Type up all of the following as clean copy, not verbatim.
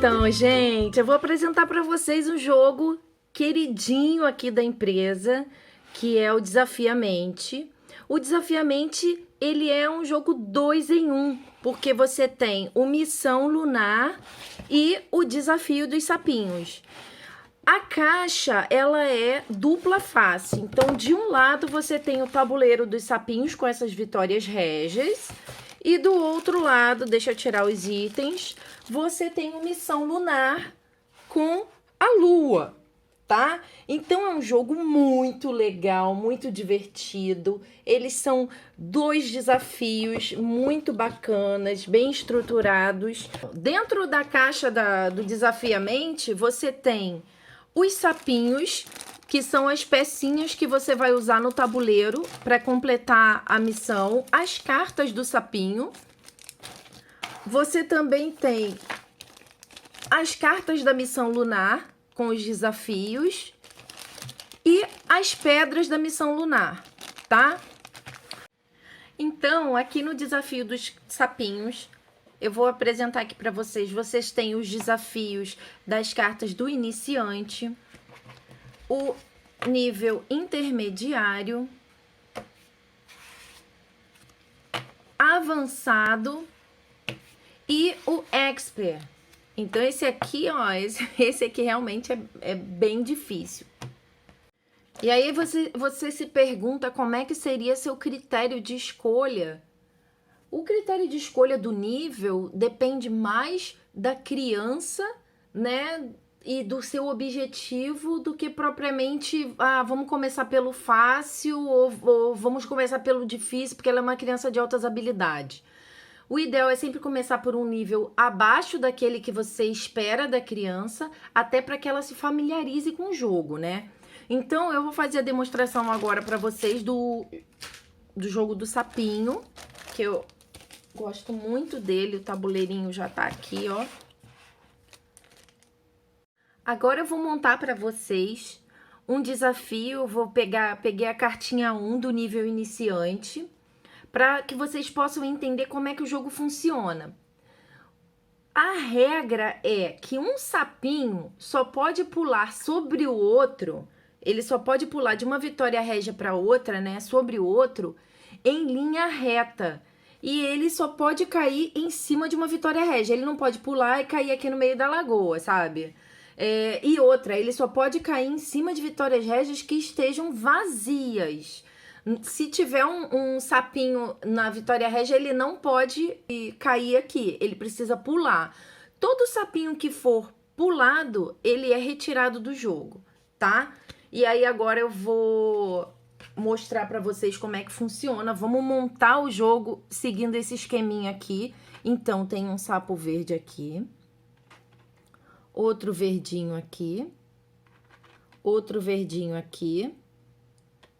Então, gente, eu vou apresentar para vocês um jogo queridinho aqui da empresa, que é o Desafiamente. O Desafiamente, ele é um jogo 2 em 1, porque você tem o Missão Lunar e o Desafio dos Sapinhos. A caixa, ela é dupla face. Então, de um lado, você tem o tabuleiro dos sapinhos com essas vitórias régias. E do outro lado, deixa eu tirar os itens, você tem o Missão Lunar com a lua, tá? Então, é um jogo muito legal, muito divertido. Eles são 2 desafios muito bacanas, bem estruturados. Dentro da caixa do Desafiamente, você tem os sapinhos, que são as pecinhas que você vai usar no tabuleiro para completar a missão, as cartas do sapinho. Você também tem as cartas da missão lunar com os desafios e as pedras da missão lunar, tá? Então, aqui no desafio dos sapinhos, eu vou apresentar aqui para vocês. Vocês têm os desafios das cartas do iniciante, o nível intermediário, avançado e o expert. Então, esse aqui, ó, esse aqui realmente é bem difícil. E aí você se pergunta como é que seria seu critério de escolha. O critério de escolha do nível depende mais da criança, né, e do seu objetivo do que propriamente, vamos começar pelo fácil ou vamos começar pelo difícil, porque ela é uma criança de altas habilidades. O ideal é sempre começar por um nível abaixo daquele que você espera da criança, até para que ela se familiarize com o jogo, né? Então, eu vou fazer a demonstração agora para vocês do jogo do sapinho, que eu gosto muito dele, o tabuleirinho já tá aqui, ó. Agora eu vou montar para vocês um desafio, peguei a cartinha 1 do nível iniciante, para que vocês possam entender como é que o jogo funciona. A regra é que um sapinho só pode pular sobre o outro, ele só pode pular de uma vitória régia para outra, né, sobre o outro, em linha reta. E ele só pode cair em cima de uma vitória régia. Ele não pode pular e cair aqui no meio da lagoa, sabe? E outra, ele só pode cair em cima de vitórias régias que estejam vazias. Se tiver um sapinho na vitória régia, ele não pode cair aqui. Ele precisa pular. Todo sapinho que for pulado, ele é retirado do jogo, tá? E aí agora eu vou mostrar para vocês como é que funciona. Vamos montar o jogo seguindo esse esqueminha aqui. Então, tem um sapo verde aqui, outro verdinho aqui, outro verdinho aqui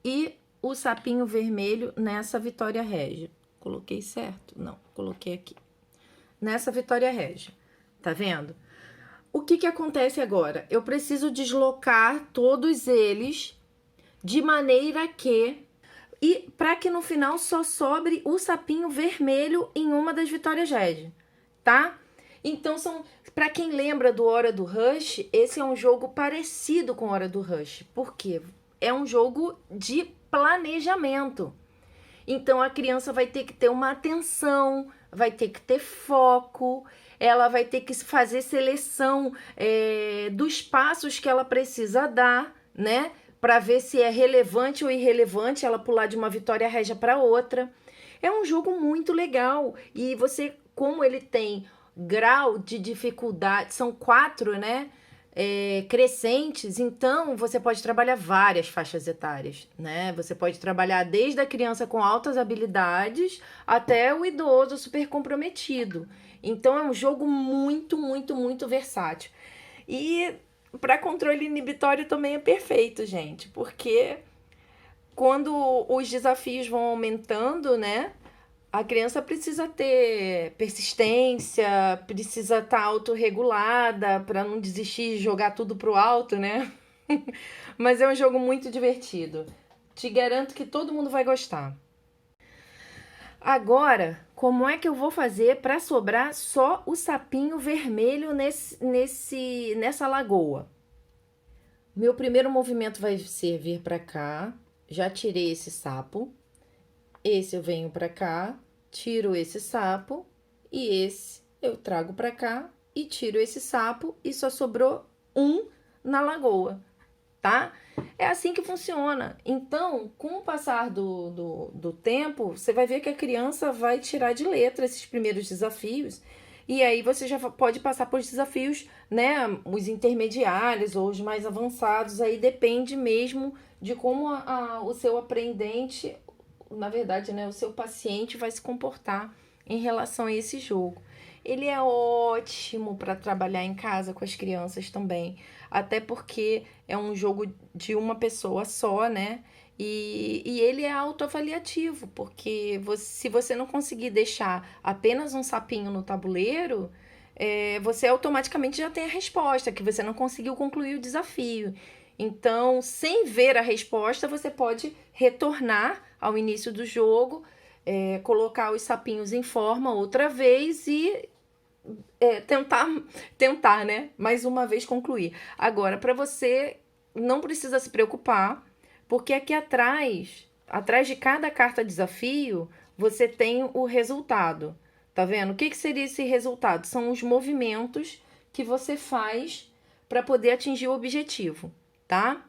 e o sapinho vermelho nessa vitória régia. Coloquei certo? Não, coloquei aqui. Nessa vitória régia, tá vendo? O que acontece agora? Eu preciso deslocar todos eles de maneira que... E para que no final só sobre o sapinho vermelho em uma das vitórias régias, tá? Então, para quem lembra do Hora do Rush, esse é um jogo parecido com Hora do Rush. Por quê? É um jogo de planejamento. Então, a criança vai ter que ter uma atenção, vai ter que ter foco, ela vai ter que fazer seleção dos passos que ela precisa dar, né? Para ver se é relevante ou irrelevante ela pular de uma vitória régia para outra. É um jogo muito legal. E você, como ele tem grau de dificuldade, são 4, né? Crescentes, então você pode trabalhar várias faixas etárias, né? Você pode trabalhar desde a criança com altas habilidades até o idoso super comprometido. Então é um jogo muito, muito, muito versátil. E para controle inibitório também é perfeito, gente, porque quando os desafios vão aumentando, né? A criança precisa ter persistência, precisa estar autorregulada para não desistir de jogar tudo pro alto, né? Mas é um jogo muito divertido. Te garanto que todo mundo vai gostar. Agora, como é que eu vou fazer para sobrar só o sapinho vermelho nessa lagoa? Meu primeiro movimento vai ser vir para cá, já tirei esse sapo. Esse eu venho para cá, tiro esse sapo e esse eu trago para cá e tiro esse sapo e só sobrou um na lagoa, tá? É assim que funciona. Então, com o passar do tempo, você vai ver que a criança vai tirar de letra esses primeiros desafios. E aí você já pode passar por desafios, né? Os intermediários ou os mais avançados. Aí depende mesmo de como o seu aprendente, na verdade, né? O seu paciente vai se comportar em relação a esse jogo. Ele é ótimo para trabalhar em casa com as crianças também, até porque é um jogo de uma pessoa só, né? E ele é autoavaliativo, porque se você não conseguir deixar apenas um sapinho no tabuleiro, você automaticamente já tem a resposta, que você não conseguiu concluir o desafio. Então, sem ver a resposta, você pode retornar ao início do jogo, colocar os sapinhos em forma outra vez e tentar, né? Mais uma vez concluir. Agora, para você, não precisa se preocupar, porque aqui atrás de cada carta desafio, você tem o resultado. Tá vendo? O que seria esse resultado? São os movimentos que você faz para poder atingir o objetivo, tá?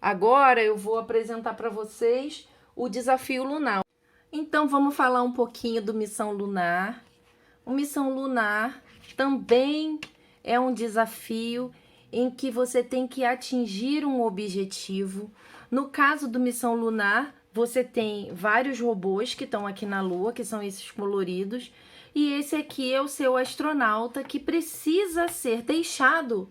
Agora eu vou apresentar para vocês o desafio lunar. Então, vamos falar um pouquinho do Missão Lunar. O Missão Lunar também é um desafio em que você tem que atingir um objetivo. No caso do Missão Lunar, você tem vários robôs que estão aqui na Lua, que são esses coloridos, e esse aqui é o seu astronauta que precisa ser deixado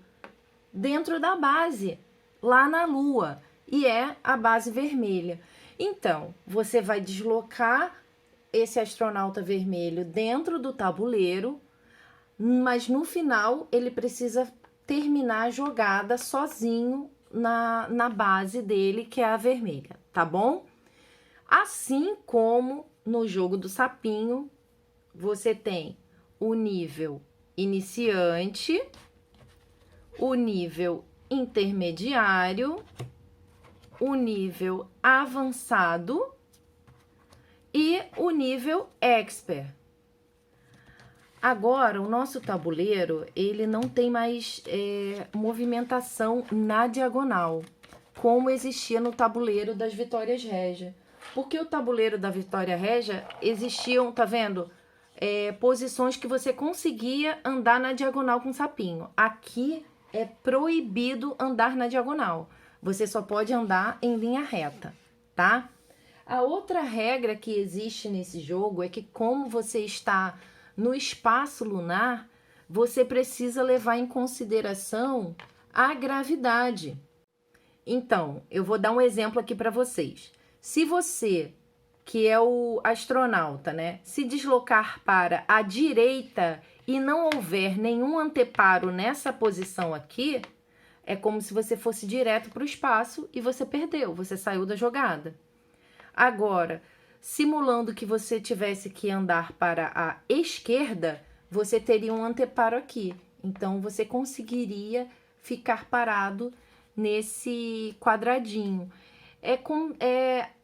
dentro da base, lá na Lua, e é a base vermelha. Então, você vai deslocar esse astronauta vermelho dentro do tabuleiro, mas no final ele precisa terminar a jogada sozinho na base dele, que é a vermelha, tá bom? Assim como no jogo do sapinho, você tem o nível iniciante, o nível intermediário, o nível avançado e o nível expert. Agora, o nosso tabuleiro, ele não tem mais movimentação na diagonal, como existia no tabuleiro das Vitórias Régia. Porque o tabuleiro da Vitória Régia existiam, tá vendo? Posições que você conseguia andar na diagonal com o sapinho. Aqui é proibido andar na diagonal. Você só pode andar em linha reta, tá? A outra regra que existe nesse jogo é que, como você está no espaço lunar, você precisa levar em consideração a gravidade. Então, eu vou dar um exemplo aqui para vocês. Se você, que é o astronauta, né, se deslocar para a direita e não houver nenhum anteparo nessa posição aqui, é como se você fosse direto para o espaço e você perdeu, você saiu da jogada. Agora, simulando que você tivesse que andar para a esquerda, você teria um anteparo aqui. Então, você conseguiria ficar parado nesse quadradinho.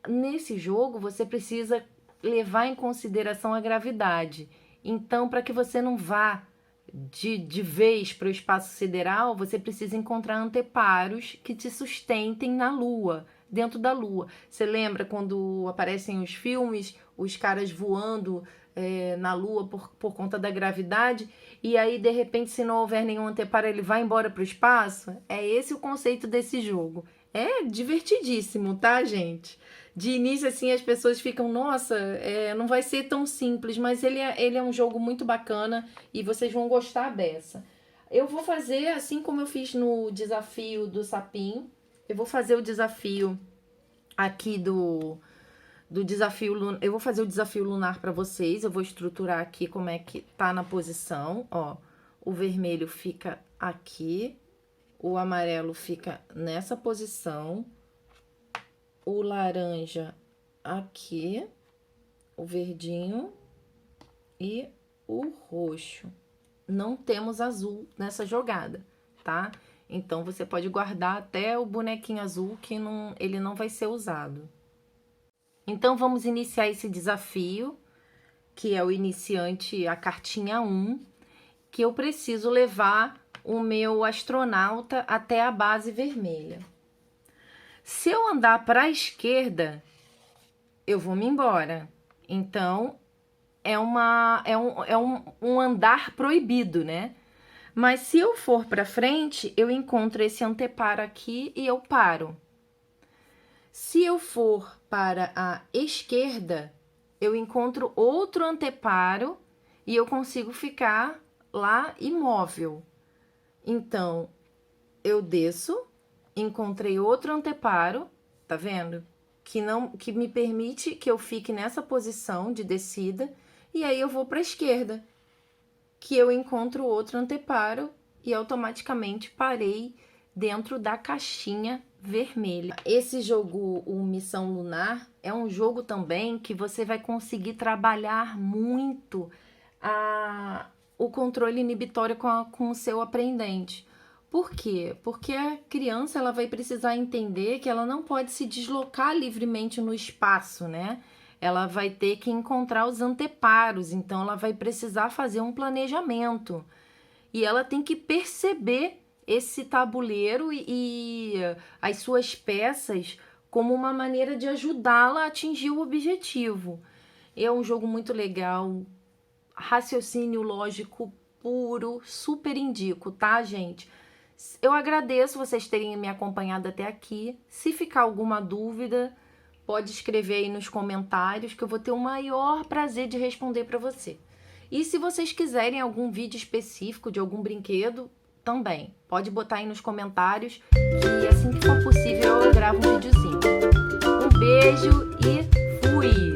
Nesse jogo, você precisa levar em consideração a gravidade. Então, para que você não vá de vez para o espaço sideral, você precisa encontrar anteparos que te sustentem na Lua, dentro da Lua. Você lembra quando aparecem os filmes, os caras voando na Lua por conta da gravidade, e aí, de repente, se não houver nenhum anteparo, ele vai embora para o espaço? É esse o conceito desse jogo. É divertidíssimo, tá, gente? De início, assim, as pessoas ficam, nossa, não vai ser tão simples, mas ele é um jogo muito bacana e vocês vão gostar dessa. Eu vou fazer, assim como eu fiz no desafio do sapinho, eu vou fazer o desafio aqui do desafio lunar. Eu vou fazer o desafio lunar para vocês. Eu vou estruturar aqui como é que tá na posição, ó. O vermelho fica aqui, o amarelo fica nessa posição, o laranja aqui, o verdinho e o roxo. Não temos azul nessa jogada, tá? Então, você pode guardar até o bonequinho azul, que ele não vai ser usado. Então, vamos iniciar esse desafio, que é o iniciante, a cartinha 1, que eu preciso levar o meu astronauta até a base vermelha. Se eu andar para a esquerda, eu vou me embora. Então, é um andar proibido, né? Mas se eu for para frente, eu encontro esse anteparo aqui e eu paro. Se eu for para a esquerda, eu encontro outro anteparo e eu consigo ficar lá imóvel. Então, eu desço, encontrei outro anteparo, tá vendo? Que me permite que eu fique nessa posição de descida, e aí eu vou para a esquerda, que eu encontro outro anteparo e automaticamente parei dentro da caixinha vermelha. Esse jogo, o Missão Lunar, é um jogo também que você vai conseguir trabalhar muito o controle inibitório com o seu aprendente. Por quê? Porque a criança ela vai precisar entender que ela não pode se deslocar livremente no espaço, né? Ela vai ter que encontrar os anteparos, então ela vai precisar fazer um planejamento. E ela tem que perceber esse tabuleiro e as suas peças como uma maneira de ajudá-la a atingir o objetivo. É um jogo muito legal, raciocínio lógico puro, super indico, tá, gente? Eu agradeço vocês terem me acompanhado até aqui. Se ficar alguma dúvida, pode escrever aí nos comentários que eu vou ter o maior prazer de responder para você. E se vocês quiserem algum vídeo específico de algum brinquedo, também pode botar aí nos comentários que assim que for possível eu gravo um videozinho. Um beijo e fui!